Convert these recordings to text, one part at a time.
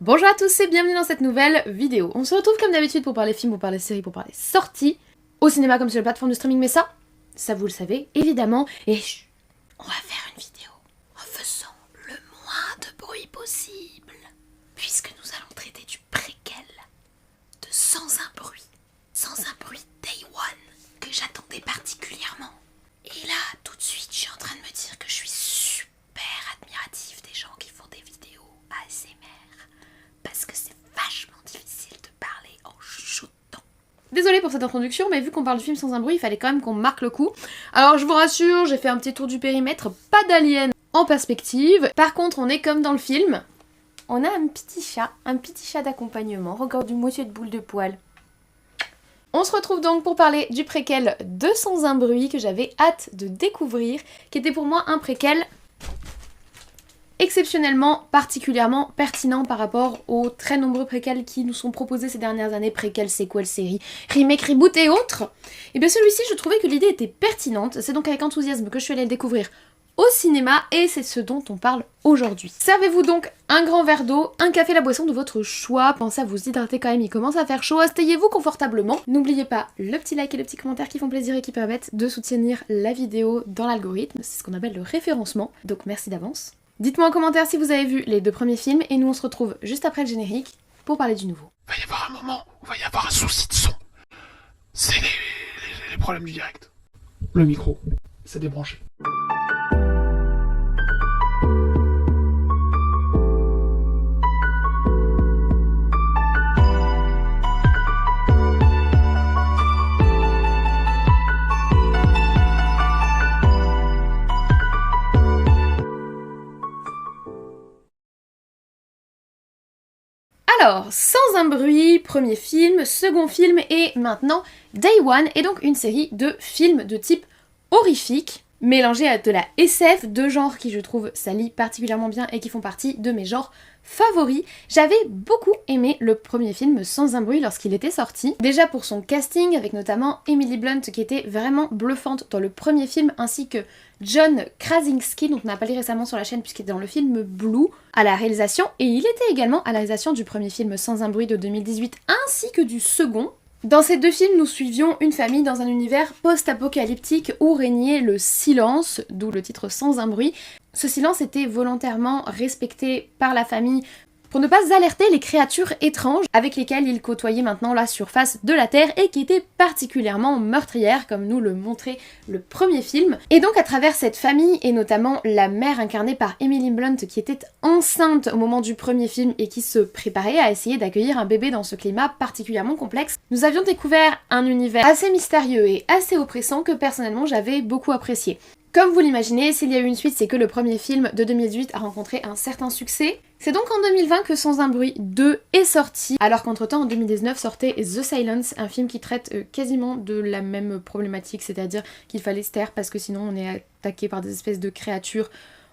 Bonjour à tous et bienvenue dans cette nouvelle vidéo. On se retrouve comme d'habitude pour parler films, pour parler séries, pour parler sorties, au cinéma comme sur les plateformes de streaming, mais ça vous le savez évidemment. Et on va faire une vidéo en faisant le moins de bruit possible, puisque nous allons traiter du préquel de Sans un bruit Day One, que j'attendais particulièrement. Et là, tout de suite, je suis en train de me dire que je suis super admirative des gens qui font des vidéos ASMR. Parce que c'est vachement difficile de parler en chuchotant. Désolée pour cette introduction, mais vu qu'on parle de film sans un bruit, il fallait quand même qu'on marque le coup. Alors je vous rassure, j'ai fait un petit tour du périmètre, pas d'alien en perspective. Par contre, on est comme dans le film. On a un petit chat d'accompagnement. Regarde-moi cette boule de poil. On se retrouve donc pour parler du préquel de Sans un bruit que j'avais hâte de découvrir, qui était pour moi un préquel exceptionnellement, particulièrement pertinent par rapport aux très nombreux préquels qui nous sont proposés ces dernières années, préquels, sequels, séries, remake, reboot et autres. Et bien celui-ci, je trouvais que l'idée était pertinente, c'est donc avec enthousiasme que je suis allée le découvrir au cinéma et c'est ce dont on parle aujourd'hui. Servez-vous donc un grand verre d'eau, un café, la boisson de votre choix, pensez à vous hydrater quand même, il commence à faire chaud, asseyez-vous confortablement. N'oubliez pas le petit like et le petit commentaire qui font plaisir et qui permettent de soutenir la vidéo dans l'algorithme, c'est ce qu'on appelle le référencement, donc merci d'avance. Dites-moi en commentaire si vous avez vu les deux premiers films et nous on se retrouve juste après le générique pour parler du nouveau. Il va y avoir un moment où il va y avoir un souci de son. C'est les problèmes du direct. Le micro, c'est débranché. Alors, Sans un bruit, premier film, second film et maintenant Day One est donc une série de films de type horrifique, mélangés à de la SF, deux genres qui je trouve s'allient particulièrement bien et qui font partie de mes genres favoris. J'avais beaucoup aimé le premier film Sans un bruit lorsqu'il était sorti, déjà pour son casting avec notamment Emily Blunt qui était vraiment bluffante dans le premier film ainsi que John Krasinski dont on a parlé récemment sur la chaîne puisqu'il était dans le film Blue à la réalisation et il était également à la réalisation du premier film Sans un bruit de 2018 ainsi que du second. Dans ces deux films, nous suivions une famille dans un univers post-apocalyptique où régnait le silence, d'où le titre Sans un bruit. Ce silence était volontairement respecté par la famille pour ne pas alerter les créatures étranges avec lesquelles ils côtoyaient maintenant la surface de la Terre et qui étaient particulièrement meurtrières comme nous le montrait le premier film. Et donc à travers cette famille et notamment la mère incarnée par Emily Blunt qui était enceinte au moment du premier film et qui se préparait à essayer d'accueillir un bébé dans ce climat particulièrement complexe, nous avions découvert un univers assez mystérieux et assez oppressant que personnellement j'avais beaucoup apprécié. Comme vous l'imaginez, s'il y a eu une suite, c'est que le premier film de 2018 a rencontré un certain succès. C'est donc en 2020 que Sans un bruit 2 est sorti, alors qu'entre-temps en 2019 sortait The Silence, un film qui traite quasiment de la même problématique, c'est-à-dire qu'il fallait se taire parce que sinon on est attaqué par des espèces de créatures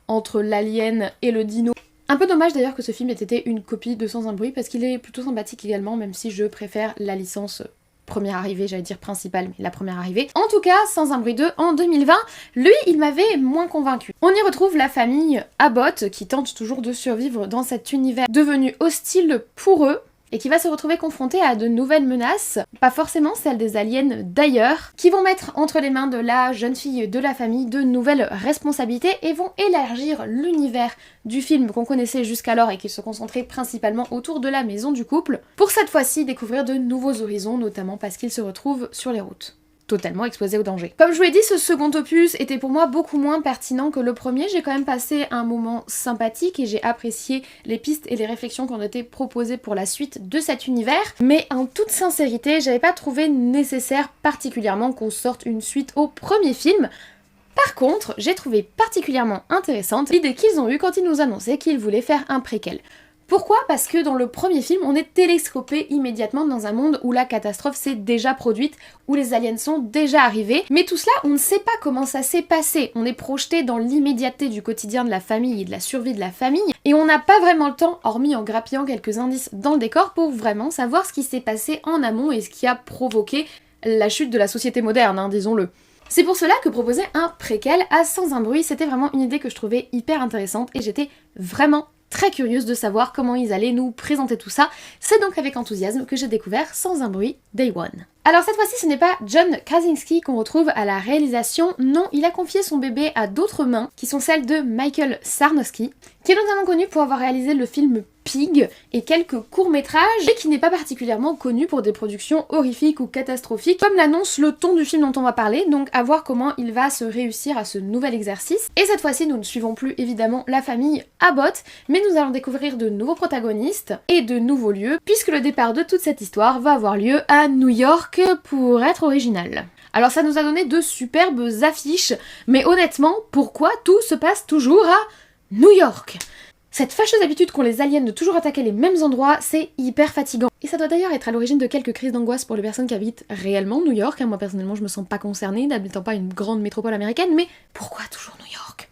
entre l'alien et le dino. Un peu dommage d'ailleurs que ce film ait été une copie de Sans un bruit parce qu'il est plutôt sympathique également, même si je préfère la licence première arrivée, j'allais dire principale, mais la première arrivée. En tout cas, Sans un bruit 2 en 2020, lui, il m'avait moins convaincu. On y retrouve la famille Abbott qui tente toujours de survivre dans cet univers devenu hostile pour eux et qui va se retrouver confrontée à de nouvelles menaces, pas forcément celles des aliens d'ailleurs, qui vont mettre entre les mains de la jeune fille de la famille de nouvelles responsabilités et vont élargir l'univers du film qu'on connaissait jusqu'alors et qui se concentrait principalement autour de la maison du couple, pour cette fois-ci découvrir de nouveaux horizons, notamment parce qu'ils se retrouvent sur les routes, totalement exposés au danger. Comme je vous l'ai dit, ce second opus était pour moi beaucoup moins pertinent que le premier. J'ai quand même passé un moment sympathique et j'ai apprécié les pistes et les réflexions qui ont été proposées pour la suite de cet univers. Mais en toute sincérité, j'avais pas trouvé nécessaire particulièrement qu'on sorte une suite au premier film. Par contre, j'ai trouvé particulièrement intéressante l'idée qu'ils ont eue quand ils nous annonçaient qu'ils voulaient faire un préquel. Pourquoi ? Parce que dans le premier film, on est télescopé immédiatement dans un monde où la catastrophe s'est déjà produite, où les aliens sont déjà arrivés, mais tout cela, on ne sait pas comment ça s'est passé. On est projeté dans l'immédiateté du quotidien de la famille et de la survie de la famille, et on n'a pas vraiment le temps, hormis en grappillant quelques indices dans le décor, pour vraiment savoir ce qui s'est passé en amont et ce qui a provoqué la chute de la société moderne, disons-le. C'est pour cela que proposer un préquel à Sans un bruit, c'était vraiment une idée que je trouvais hyper intéressante et j'étais vraiment très curieuse de savoir comment ils allaient nous présenter tout ça. C'est donc avec enthousiasme que j'ai découvert Sans un bruit Day One. Alors cette fois-ci ce n'est pas John Krasinski qu'on retrouve à la réalisation, non, il a confié son bébé à d'autres mains, qui sont celles de Michael Sarnowski, qui est notamment connu pour avoir réalisé le film Pig et quelques courts-métrages, et qui n'est pas particulièrement connu pour des productions horrifiques ou catastrophiques, comme l'annonce le ton du film dont on va parler, donc à voir comment il va se réussir à ce nouvel exercice. Et cette fois-ci nous ne suivons plus évidemment la famille Abbott, mais nous allons découvrir de nouveaux protagonistes et de nouveaux lieux, puisque le départ de toute cette histoire va avoir lieu à New York pour être original. Alors ça nous a donné de superbes affiches, mais honnêtement, pourquoi tout se passe toujours à New York ? Cette fâcheuse habitude qu'ont les aliens de toujours attaquer les mêmes endroits, c'est hyper fatigant. Et ça doit d'ailleurs être à l'origine de quelques crises d'angoisse pour les personnes qui habitent réellement New York. Moi personnellement je me sens pas concernée, n'habitant pas une grande métropole américaine, mais pourquoi toujours New York ?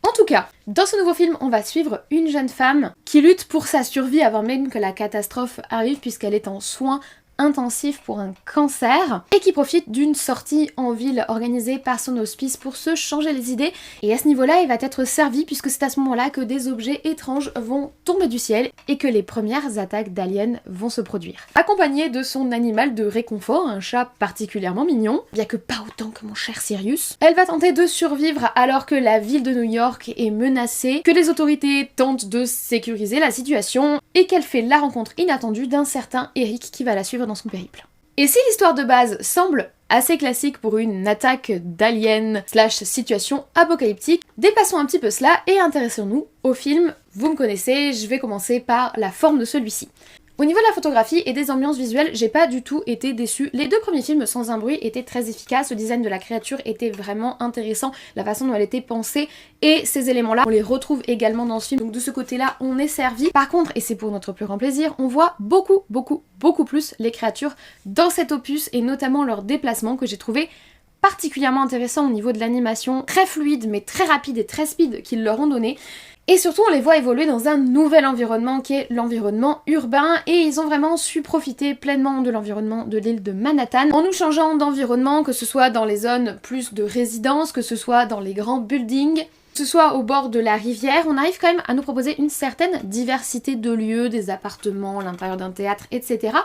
En tout cas, dans ce nouveau film, on va suivre une jeune femme qui lutte pour sa survie avant même que la catastrophe arrive, puisqu'elle est en soins intensif pour un cancer et qui profite d'une sortie en ville organisée par son hospice pour se changer les idées. Et à ce niveau-là, il va être servi puisque c'est à ce moment-là que des objets étranges vont tomber du ciel et que les premières attaques d'aliens vont se produire. Accompagnée de son animal de réconfort, un chat particulièrement mignon, bien que pas autant que mon cher Sirius, elle va tenter de survivre alors que la ville de New York est menacée, que les autorités tentent de sécuriser la situation et qu'elle fait la rencontre inattendue d'un certain Eric qui va la suivre dans son périple. Et si l'histoire de base semble assez classique pour une attaque d'aliens / situation apocalyptique, dépassons un petit peu cela et intéressons-nous au film. Vous me connaissez, je vais commencer par la forme de celui-ci. Au niveau de la photographie et des ambiances visuelles, j'ai pas du tout été déçue. Les deux premiers films, Sans un bruit, étaient très efficaces, le design de la créature était vraiment intéressant, la façon dont elle était pensée, et ces éléments-là, on les retrouve également dans ce film, donc de ce côté-là, on est servi. Par contre, et c'est pour notre plus grand plaisir, on voit beaucoup plus les créatures dans cet opus, et notamment leurs déplacements que j'ai trouvé particulièrement intéressant au niveau de l'animation, très fluide mais très rapide et très speed qu'ils leur ont donné. Et surtout on les voit évoluer dans un nouvel environnement qui est l'environnement urbain, et ils ont vraiment su profiter pleinement de l'environnement de l'île de Manhattan en nous changeant d'environnement, que ce soit dans les zones plus de résidence, que ce soit dans les grands buildings, que ce soit au bord de la rivière. On arrive quand même à nous proposer une certaine diversité de lieux, des appartements, l'intérieur d'un théâtre, etc.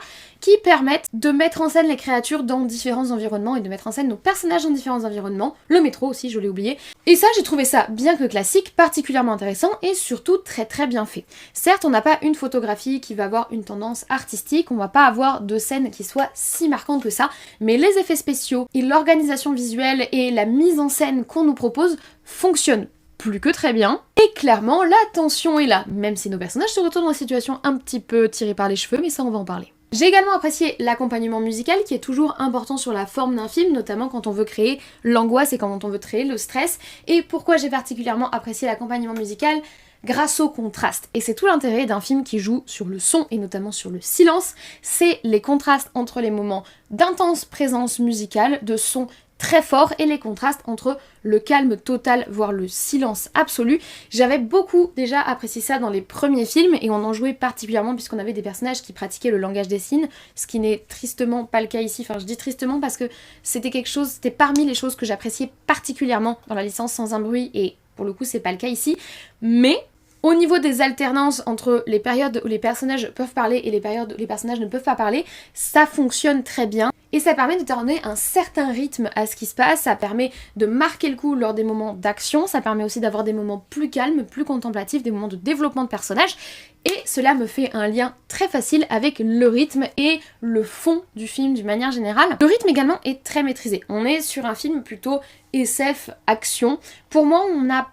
qui permettent de mettre en scène les créatures dans différents environnements et de mettre en scène nos personnages dans différents environnements. Le métro aussi, je l'ai oublié. Et ça, j'ai trouvé ça, bien que classique, particulièrement intéressant et surtout très bien fait. Certes, on n'a pas une photographie qui va avoir une tendance artistique, on va pas avoir de scènes qui soient si marquantes que ça, mais les effets spéciaux et l'organisation visuelle et la mise en scène qu'on nous propose fonctionnent plus que très bien, et clairement la tension est là, même si nos personnages se retrouvent dans des situations un petit peu tirées par les cheveux, mais ça on va en parler. J'ai également apprécié l'accompagnement musical qui est toujours important sur la forme d'un film, notamment quand on veut créer l'angoisse et quand on veut créer le stress. Et pourquoi j'ai particulièrement apprécié l'accompagnement musical ? Grâce au contraste. Et c'est tout l'intérêt d'un film qui joue sur le son et notamment sur le silence, c'est les contrastes entre les moments d'intense présence musicale, de son très fort, et les contrastes entre le calme total, voire le silence absolu. J'avais beaucoup déjà apprécié ça dans les premiers films, et on en jouait particulièrement puisqu'on avait des personnages qui pratiquaient le langage des signes, ce qui n'est tristement pas le cas ici. Enfin, je dis tristement parce que c'était quelque chose, c'était parmi les choses que j'appréciais particulièrement dans la licence Sans un bruit, et pour le coup c'est pas le cas ici. Mais au niveau des alternances entre les périodes où les personnages peuvent parler et les périodes où les personnages ne peuvent pas parler, ça fonctionne très bien. Et ça permet de donner un certain rythme à ce qui se passe, ça permet de marquer le coup lors des moments d'action, ça permet aussi d'avoir des moments plus calmes, plus contemplatifs, des moments de développement de personnages, et cela me fait un lien très facile avec le rythme et le fond du film d'une manière générale. Le rythme également est très maîtrisé, on est sur un film plutôt SF action. Pour moi, on n'a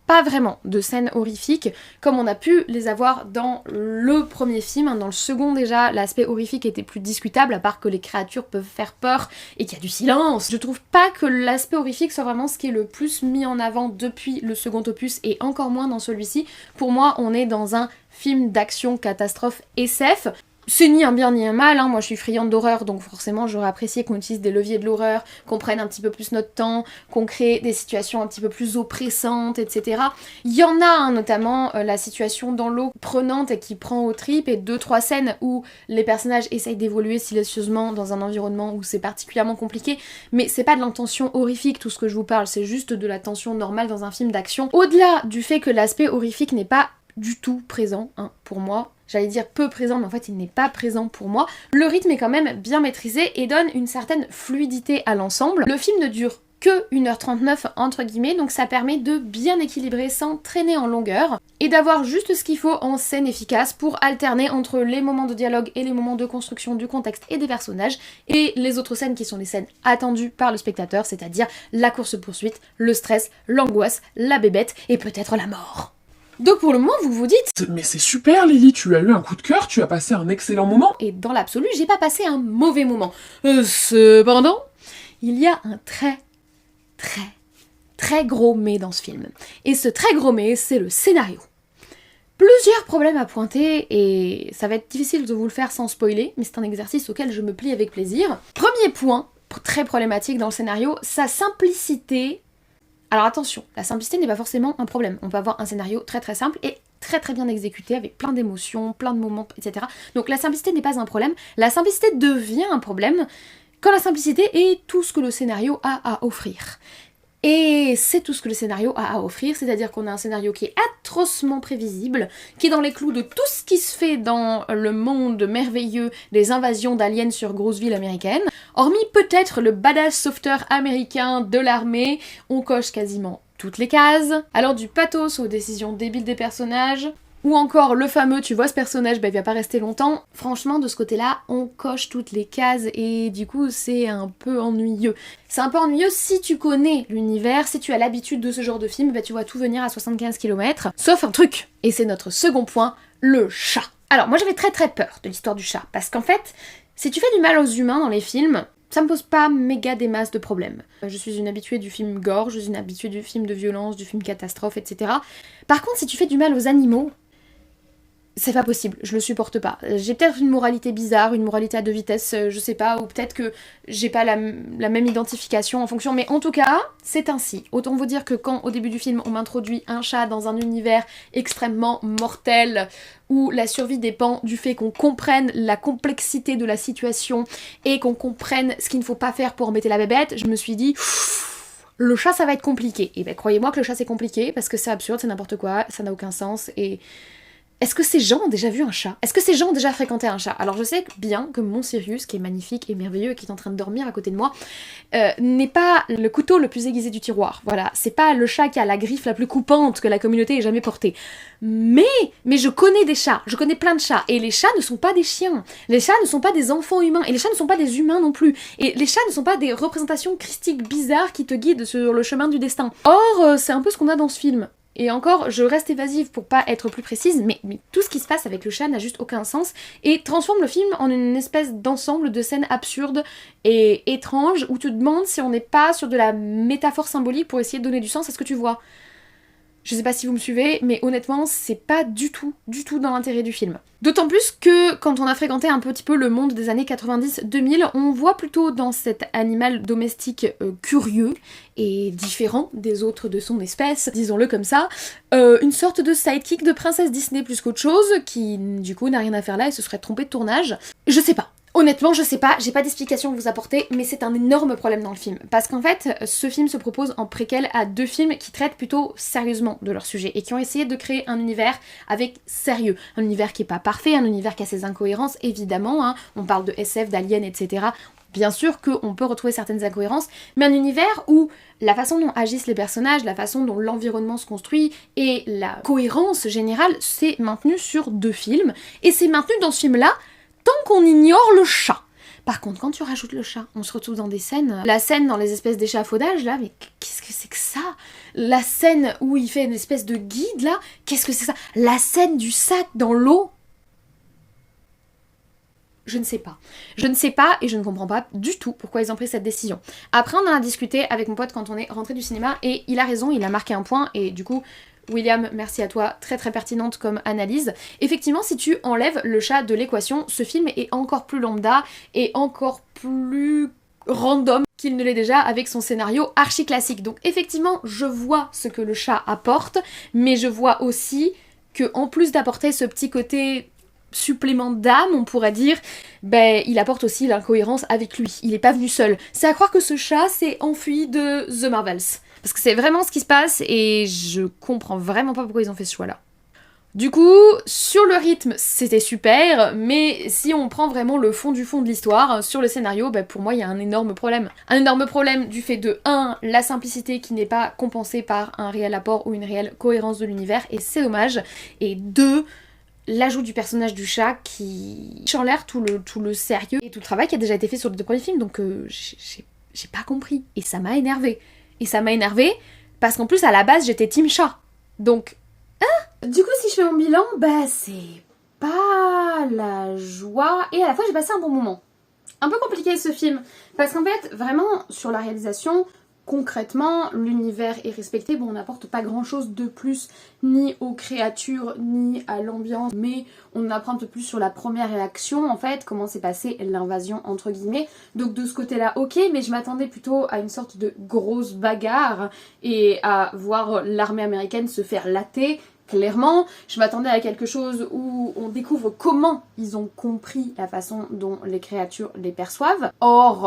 pas vraiment de scènes horrifiques comme on a pu les avoir dans le premier film. Dans le second déjà, l'aspect horrifique était plus discutable, à part que les créatures peuvent faire peur et qu'il y a du silence. Je trouve pas que l'aspect horrifique soit vraiment ce qui est le plus mis en avant depuis le second opus, et encore moins dans celui-ci. Pour moi, on est dans un film d'action catastrophe SF. C'est ni un bien ni un mal, hein. Moi je suis friande d'horreur, donc forcément j'aurais apprécié qu'on utilise des leviers de l'horreur, qu'on prenne un petit peu plus notre temps, qu'on crée des situations un petit peu plus oppressantes, etc. Il y en a, hein, notamment la situation dans l'eau prenante et qui prend aux tripes, et 2-3 scènes où les personnages essayent d'évoluer silencieusement dans un environnement où c'est particulièrement compliqué, mais c'est pas de l'intention horrifique tout ce que je vous parle, c'est juste de la tension normale dans un film d'action. Au-delà du fait que l'aspect horrifique n'est pas du tout présent pour moi. J'allais dire peu présent, mais en fait il n'est pas présent pour moi. Le rythme est quand même bien maîtrisé et donne une certaine fluidité à l'ensemble. Le film ne dure que 1h39 entre guillemets, donc ça permet de bien équilibrer sans traîner en longueur et d'avoir juste ce qu'il faut en scène efficace pour alterner entre les moments de dialogue et les moments de construction du contexte et des personnages et les autres scènes qui sont les scènes attendues par le spectateur, c'est-à-dire la course-poursuite, le stress, l'angoisse, la bébête et peut-être la mort. Donc pour le moment, vous vous dites... Mais c'est super Lily, tu as eu un coup de cœur, tu as passé un excellent moment. Et dans l'absolu, j'ai pas passé un mauvais moment. Cependant, il y a un très gros mais dans ce film. Et ce très gros mais, c'est le scénario. Plusieurs problèmes à pointer, et ça va être difficile de vous le faire sans spoiler, mais c'est un exercice auquel je me plie avec plaisir. Premier point, très problématique dans le scénario, sa simplicité. Alors attention, la simplicité n'est pas forcément un problème. On peut avoir un scénario très simple et très bien exécuté, avec plein d'émotions, plein de moments, etc. Donc la simplicité n'est pas un problème. La simplicité devient un problème quand la simplicité est tout ce que le scénario a à offrir. Et c'est tout ce que le scénario a à offrir, c'est-à-dire qu'on a un scénario qui est atrocement prévisible, qui est dans les clous de tout ce qui se fait dans le monde merveilleux des invasions d'aliens sur grosses villes américaines. Hormis peut-être le badass sauveteur américain de l'armée, on coche quasiment toutes les cases. Alors du pathos aux décisions débiles des personnages, ou encore le fameux tu vois ce personnage, il va pas rester longtemps. Franchement de ce côté-là, on coche toutes les cases et du coup c'est un peu ennuyeux. C'est un peu ennuyeux si tu connais l'univers, si tu as l'habitude de ce genre de film, tu vois tout venir à 75 km. Sauf un truc, et c'est notre second point, le chat. Alors moi j'avais très peur de l'histoire du chat, parce qu'en fait, si tu fais du mal aux humains dans les films, ça me pose pas méga des masses de problèmes. Je suis une habituée du film gore, je suis une habituée du film de violence, du film catastrophe, etc. Par contre si tu fais du mal aux animaux, c'est pas possible, je le supporte pas. J'ai peut-être une moralité bizarre, une moralité à deux vitesses, je sais pas, ou peut-être que j'ai pas la même identification en fonction, mais en tout cas, c'est ainsi. Autant vous dire que quand, au début du film, on m'introduit un chat dans un univers extrêmement mortel, où la survie dépend du fait qu'on comprenne la complexité de la situation, et qu'on comprenne ce qu'il ne faut pas faire pour embêter la bébête, je me suis dit... Le chat, ça va être compliqué. Et ben croyez-moi que le chat, c'est compliqué, parce que c'est absurde, c'est n'importe quoi, ça n'a aucun sens, et... Est-ce que ces gens ont déjà vu un chat? Est-ce que ces gens ont déjà fréquenté un chat? Alors je sais bien que mon Sirius, qui est magnifique et merveilleux et qui est en train de dormir à côté de moi, n'est pas le couteau le plus aiguisé du tiroir. Voilà, c'est pas le chat qui a la griffe la plus coupante que la communauté ait jamais portée. Mais je connais des chats, je connais plein de chats, et les chats ne sont pas des chiens. Les chats ne sont pas des enfants humains, et les chats ne sont pas des humains non plus. Et les chats ne sont pas des représentations christiques bizarres qui te guident sur le chemin du destin. Or, c'est un peu ce qu'on a dans ce film. Et encore, je reste évasive pour pas être plus précise, mais tout ce qui se passe avec le chat n'a juste aucun sens et transforme le film en une espèce d'ensemble de scènes absurdes et étranges où tu te demandes si on n'est pas sur de la métaphore symbolique pour essayer de donner du sens à ce que tu vois. Je sais pas si vous me suivez, mais honnêtement, c'est pas du tout dans l'intérêt du film. D'autant plus que quand on a fréquenté un petit peu le monde des années 90-2000, on voit plutôt dans cet animal domestique curieux et différent des autres de son espèce, disons-le comme ça, une sorte de sidekick de princesse Disney plus qu'autre chose, qui du coup n'a rien à faire là et se serait trompé de tournage. Je sais pas. Honnêtement, je sais pas, j'ai pas d'explication à vous apporter, mais c'est un énorme problème dans le film. Parce qu'en fait, ce film se propose en préquel à deux films qui traitent plutôt sérieusement de leur sujet et qui ont essayé de créer un univers avec sérieux. Un univers qui est pas parfait, un univers qui a ses incohérences, évidemment, hein. On parle de SF, d'aliens, etc. Bien sûr qu'on peut retrouver certaines incohérences, mais un univers où la façon dont agissent les personnages, la façon dont l'environnement se construit et la cohérence générale, c'est maintenu sur deux films. Et c'est maintenu dans ce film-là, tant qu'on ignore le chat. Par contre, quand tu rajoutes le chat, on se retrouve dans des scènes... La scène dans les espèces d'échafaudage, là, mais qu'est-ce que c'est que ça? La scène où il fait une espèce de guide, là, qu'est-ce que c'est ça? La scène du sac dans l'eau? Je ne sais pas. Je ne sais pas et je ne comprends pas du tout pourquoi ils ont pris cette décision. Après, on en a discuté avec mon pote quand on est rentré du cinéma et il a raison, il a marqué un point et du coup... William, merci à toi, très pertinente comme analyse. Effectivement, si tu enlèves le chat de l'équation, ce film est encore plus lambda et encore plus random qu'il ne l'est déjà avec son scénario archi classique. Donc effectivement, je vois ce que le chat apporte, mais je vois aussi que en plus d'apporter ce petit côté supplément d'âme, on pourrait dire, il apporte aussi l'incohérence avec lui. Il est pas venu seul. C'est à croire que ce chat s'est enfui de The Marvels. Parce que c'est vraiment ce qui se passe et je comprends vraiment pas pourquoi ils ont fait ce choix-là. Du coup, sur le rythme, c'était super, mais si on prend vraiment le fond du fond de l'histoire, sur le scénario, bah pour moi, il y a un énorme problème. Un énorme problème du fait de 1, la simplicité qui n'est pas compensée par un réel apport ou une réelle cohérence de l'univers, et c'est dommage, et 2, l'ajout du personnage du chat qui en l'air tout le sérieux et tout le travail qui a déjà été fait sur les 2 premiers films, donc j'ai pas compris, et ça m'a énervée. Et ça m'a énervée parce qu'en plus, à la base, j'étais team chat. Donc, du coup, si je fais mon bilan, bah c'est pas la joie, et à la fois j'ai passé un bon moment. Un peu compliqué ce film, parce qu'en fait, vraiment, sur la réalisation, concrètement, l'univers est respecté. Bon, on n'apporte pas grand chose de plus, ni aux créatures, ni à l'ambiance, mais on apprend un peu plus sur la première réaction, en fait, comment s'est passée l'invasion, entre guillemets. Donc de ce côté-là, ok, mais je m'attendais plutôt à une sorte de grosse bagarre, et à voir l'armée américaine se faire latter. Clairement, je m'attendais à quelque chose où on découvre comment ils ont compris la façon dont les créatures les perçoivent. Or,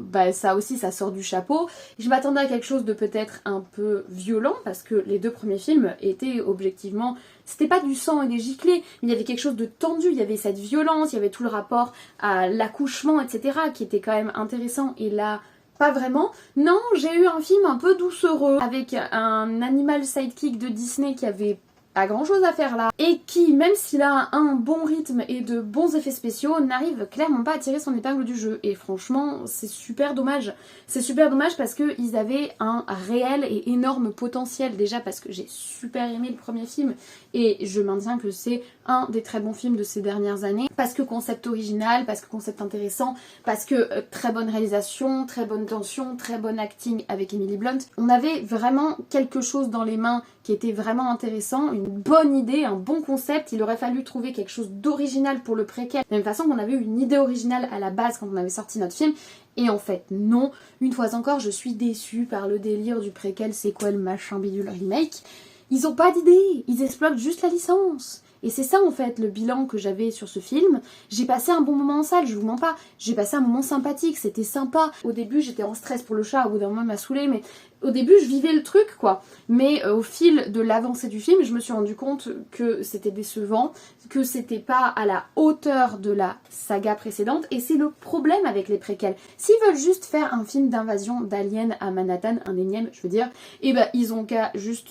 bah ça aussi, ça sort du chapeau. Je m'attendais à quelque chose de peut-être un peu violent, parce que les 2 premiers films étaient objectivement... C'était pas du sang et des giclées, mais il y avait quelque chose de tendu, il y avait cette violence, il y avait tout le rapport à l'accouchement, etc., qui était quand même intéressant. Et là... pas vraiment. Non, j'ai eu un film un peu doucereux avec un animal sidekick de Disney qui avait pas grand chose à faire là et qui, même s'il a un bon rythme et de bons effets spéciaux, n'arrive clairement pas à tirer son épingle du jeu. Et franchement, c'est super dommage. C'est super dommage parce qu'ils avaient un réel et énorme potentiel, déjà parce que j'ai super aimé le premier film et je maintiens que c'est un des très bons films de ces dernières années, parce que concept original, parce que concept intéressant, parce que très bonne réalisation, très bonne tension, très bon acting avec Emily Blunt. On avait vraiment quelque chose dans les mains qui était vraiment intéressant, une bonne idée, un bon concept. Il aurait fallu trouver quelque chose d'original pour le préquel, de la même façon qu'on avait eu une idée originale à la base quand on avait sorti notre film. Et en fait, non. Une fois encore, je suis déçue par le délire du préquel, sequel, machin, bidule, remake. Ils ont pas d'idée, ils exploitent juste la licence. Et c'est ça en fait le bilan que j'avais sur ce film. J'ai passé un bon moment en salle, je vous mens pas. J'ai passé un moment sympathique, c'était sympa. Au début j'étais en stress pour le chat, au bout d'un moment il m'a saoulée, mais au début je vivais le truc quoi. Mais au fil de l'avancée du film, je me suis rendu compte que c'était décevant, que c'était pas à la hauteur de la saga précédente. Et c'est le problème avec les préquels. S'ils veulent juste faire un film d'invasion d'aliens à Manhattan, un énième je veux dire, et ben ils ont qu'à juste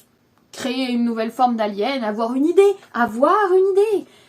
créer une nouvelle forme d'alien, avoir une idée.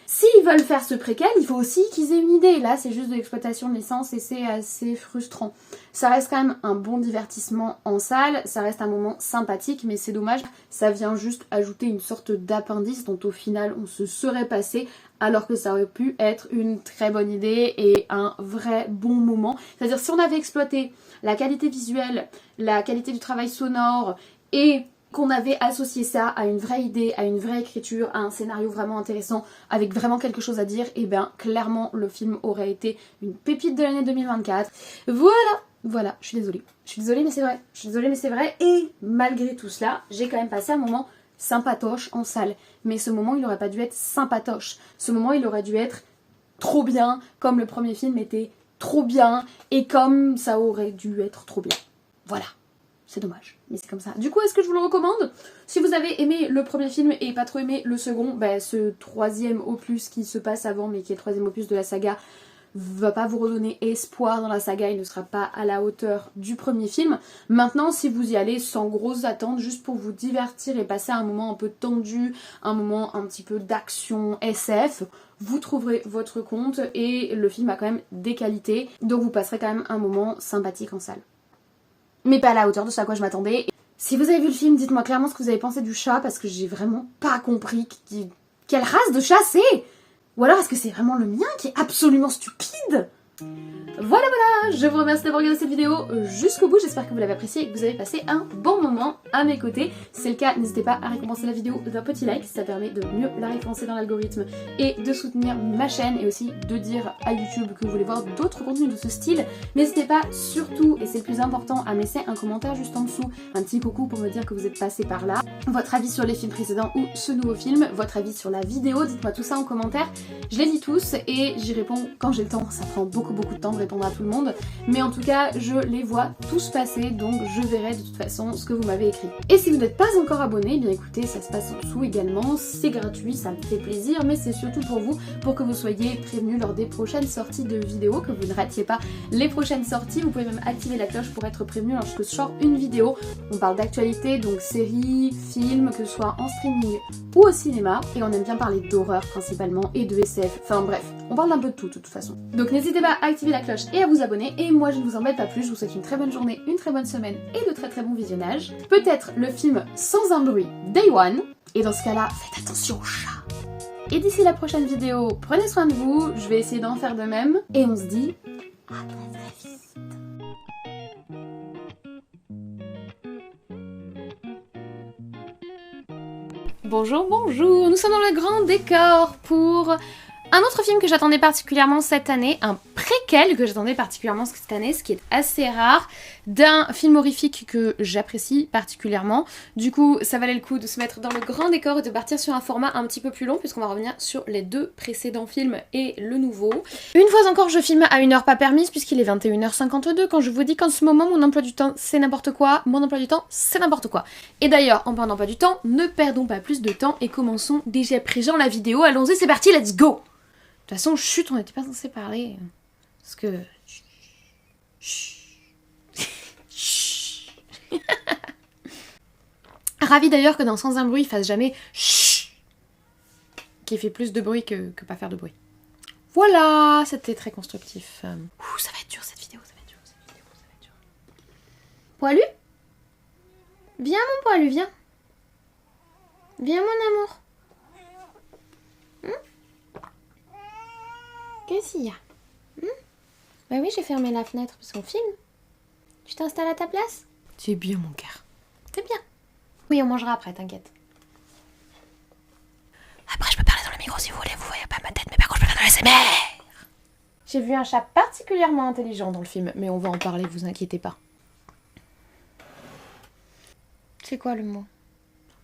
S'ils veulent faire ce préquel, il faut aussi qu'ils aient une idée. Là, c'est juste de l'exploitation de l'essence et c'est assez frustrant. Ça reste quand même un bon divertissement en salle, ça reste un moment sympathique, mais c'est dommage, ça vient juste ajouter une sorte d'appendice dont au final on se serait passé, alors que ça aurait pu être une très bonne idée et un vrai bon moment. C'est-à-dire si on avait exploité la qualité visuelle, la qualité du travail sonore et qu'on avait associé ça à une vraie idée, à une vraie écriture, à un scénario vraiment intéressant, avec vraiment quelque chose à dire, et bien clairement le film aurait été une pépite de l'année 2024. Voilà, je suis désolée mais c'est vrai, et malgré tout cela, j'ai quand même passé un moment sympatoche en salle. Mais ce moment, il aurait pas dû être sympatoche. Ce moment, il aurait dû être trop bien, comme le premier film était trop bien, et comme ça aurait dû être trop bien. Voilà. C'est dommage, mais c'est comme ça. Du coup, est-ce que je vous le recommande? Si vous avez aimé le premier film et pas trop aimé le second, bah, ce 3e opus qui se passe avant, mais qui est le 3e opus de la saga, va pas vous redonner espoir dans la saga, il ne sera pas à la hauteur du premier film. Maintenant, si vous y allez sans grosses attentes, juste pour vous divertir et passer un moment un peu tendu, un moment un petit peu d'action SF, vous trouverez votre compte et le film a quand même des qualités, donc vous passerez quand même un moment sympathique en salle. Mais pas à la hauteur de ce à quoi je m'attendais. Si vous avez vu le film, dites-moi clairement ce que vous avez pensé du chat, parce que j'ai vraiment pas compris quelle race de chat c'est. Ou alors est-ce que c'est vraiment le mien qui est absolument stupide? Voilà, je vous remercie d'avoir regardé cette vidéo jusqu'au bout, j'espère que vous l'avez appréciée et que vous avez passé un bon moment à mes côtés. Si c'est le cas, n'hésitez pas à récompenser la vidéo d'un petit like, ça permet de mieux la référencer dans l'algorithme et de soutenir ma chaîne, et aussi de dire à YouTube que vous voulez voir d'autres contenus de ce style. N'hésitez pas surtout, et c'est le plus important, à me laisser un commentaire juste en dessous, un petit coucou pour me dire que vous êtes passé par là, votre avis sur les films précédents ou ce nouveau film, votre avis sur la vidéo, dites-moi tout ça en commentaire. Je les lis tous et j'y réponds quand j'ai le temps, ça prend beaucoup beaucoup de temps de répondre à tout le monde, mais en tout cas je les vois tous passer, donc je verrai de toute façon ce que vous m'avez écrit. Et si vous n'êtes pas encore abonné, eh bien écoutez, ça se passe en dessous également, c'est gratuit, ça me fait plaisir, mais c'est surtout pour vous, pour que vous soyez prévenus lors des prochaines sorties de vidéos, que vous ne ratiez pas les prochaines sorties. Vous pouvez même activer la cloche pour être prévenu lorsque je sors une vidéo. On parle d'actualité, donc séries, films, que ce soit en streaming ou au cinéma, et on aime bien parler d'horreur principalement et de SF, enfin bref, on parle d'un peu de tout de toute façon. Donc n'hésitez pas à activer la cloche et à vous abonner, et moi je ne vous embête pas plus, je vous souhaite une très bonne journée, une très bonne semaine et de très bons visionnage. Peut-être le film Sans un bruit, Day One, et dans ce cas-là, faites attention aux chats. Et d'ici la prochaine vidéo, prenez soin de vous, je vais essayer d'en faire de même, et on se dit à très vite. Bonjour, bonjour, nous sommes dans le grand décor pour un autre film que j'attendais particulièrement cette année, un préquel que j'attendais particulièrement cette année, ce qui est assez rare, d'un film horrifique que j'apprécie particulièrement. Du coup, ça valait le coup de se mettre dans le grand décor et de partir sur un format un petit peu plus long, puisqu'on va revenir sur les deux précédents films et le nouveau. Une fois encore, je filme à une heure pas permise, puisqu'il est 21h52, quand je vous dis qu'en ce moment, mon emploi du temps, c'est n'importe quoi, mon emploi du temps, c'est n'importe quoi. Et d'ailleurs, en parlant pas du temps, ne perdons pas plus de temps et commençons déjà présent la vidéo. Allons-y, c'est parti, let's go! De toute façon, chut, on n'était pas censé parler. Parce que... Ravi d'ailleurs que dans Sans un bruit, il fasse jamais chut, qui fait plus de bruit que pas faire de bruit. Voilà, c'était très constructif. Ouh, ça va être dur cette vidéo, ça va être dur, ça va être dur. Poilu? Viens mon Poilu, viens. Viens mon amour. Qu'est-ce qu'il y a? Bah oui, j'ai fermé la fenêtre parce qu'on filme. Tu t'installes à ta place? C'est bien mon cœur. C'est bien. Oui, on mangera après, t'inquiète. Après, je peux parler dans le micro si vous voulez, vous voyez pas ma tête, mais par contre, je peux faire dans l'ASMR. J'ai vu un chat particulièrement intelligent dans le film, mais on va en parler, vous inquiétez pas. C'est quoi le mot?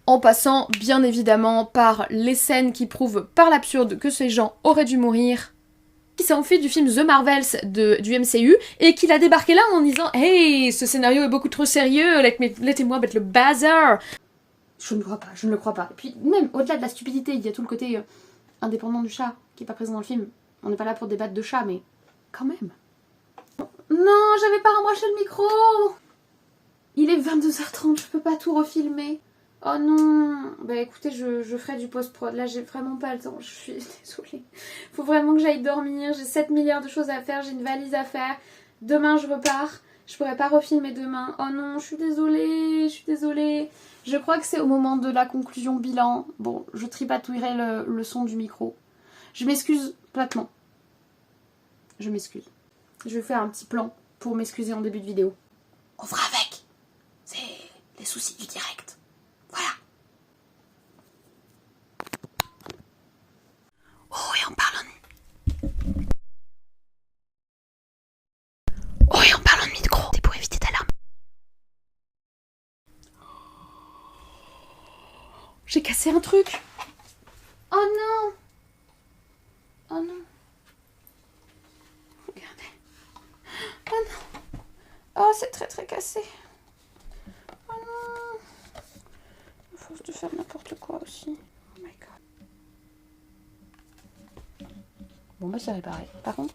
En passant, bien évidemment, par les scènes qui prouvent par l'absurde que ces gens auraient dû mourir, qui s'est enfui du film The Marvels du MCU et qu'il a débarqué là en disant « Hey, ce scénario est beaucoup trop sérieux, laissez-moi mettre le bazar !» Je ne crois pas, je ne le crois pas. Et puis même, au-delà de la stupidité, il y a tout le côté indépendant du chat qui n'est pas présent dans le film. On n'est pas là pour débattre de chat, mais quand même. Non, j'avais pas embranché le micro. Il est 22h30, je peux pas tout refilmer. Oh non, bah écoutez, je ferai du post-prod, là j'ai vraiment pas le temps, je suis désolée. Faut vraiment que j'aille dormir, j'ai 7 milliards de choses à faire, j'ai une valise à faire. Demain je repars, je pourrais pas refilmer demain. Oh non, je suis désolée, je suis désolée. Je crois que c'est au moment de la conclusion bilan. Bon, je tripatouillerai le son du micro. Je m'excuse platement. Je m'excuse. Je vais faire un petit plan pour m'excuser en début de vidéo. On fera avec. C'est les soucis du direct. Voilà. Oh, et en parlant de micro, c'est pour éviter d'alarme. J'ai cassé un truc. Oh non. Oh non. Regardez. Oh non. Oh, c'est très cassé. Oh non. À force de faire n'importe quoi aussi. Oh my god. Bon bah c'est réparé. Par contre,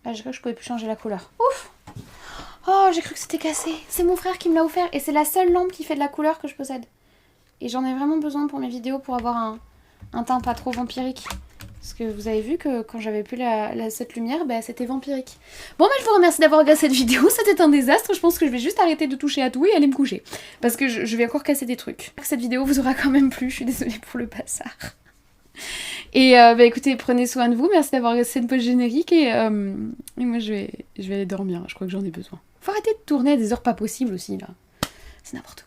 là j'ai cru que je pouvais plus changer la couleur. Ouf. Oh, j'ai cru que c'était cassé. C'est mon frère qui me l'a offert et c'est la seule lampe qui fait de la couleur que je possède. Et j'en ai vraiment besoin pour mes vidéos pour avoir un teint pas trop vampirique. Parce que vous avez vu que quand j'avais plus cette lumière, bah, c'était vampirique. Bon bah je vous remercie d'avoir regardé cette vidéo, c'était un désastre, je pense que je vais juste arrêter de toucher à tout et aller me coucher. Parce que je vais encore casser des trucs. J'espère que cette vidéo vous aura quand même plu, je suis désolée pour le bazar. Et bah écoutez, prenez soin de vous, merci d'avoir regardé cette pause générique et moi je vais aller dormir, je crois que j'en ai besoin. Faut arrêter de tourner à des heures pas possibles aussi là. C'est n'importe quoi.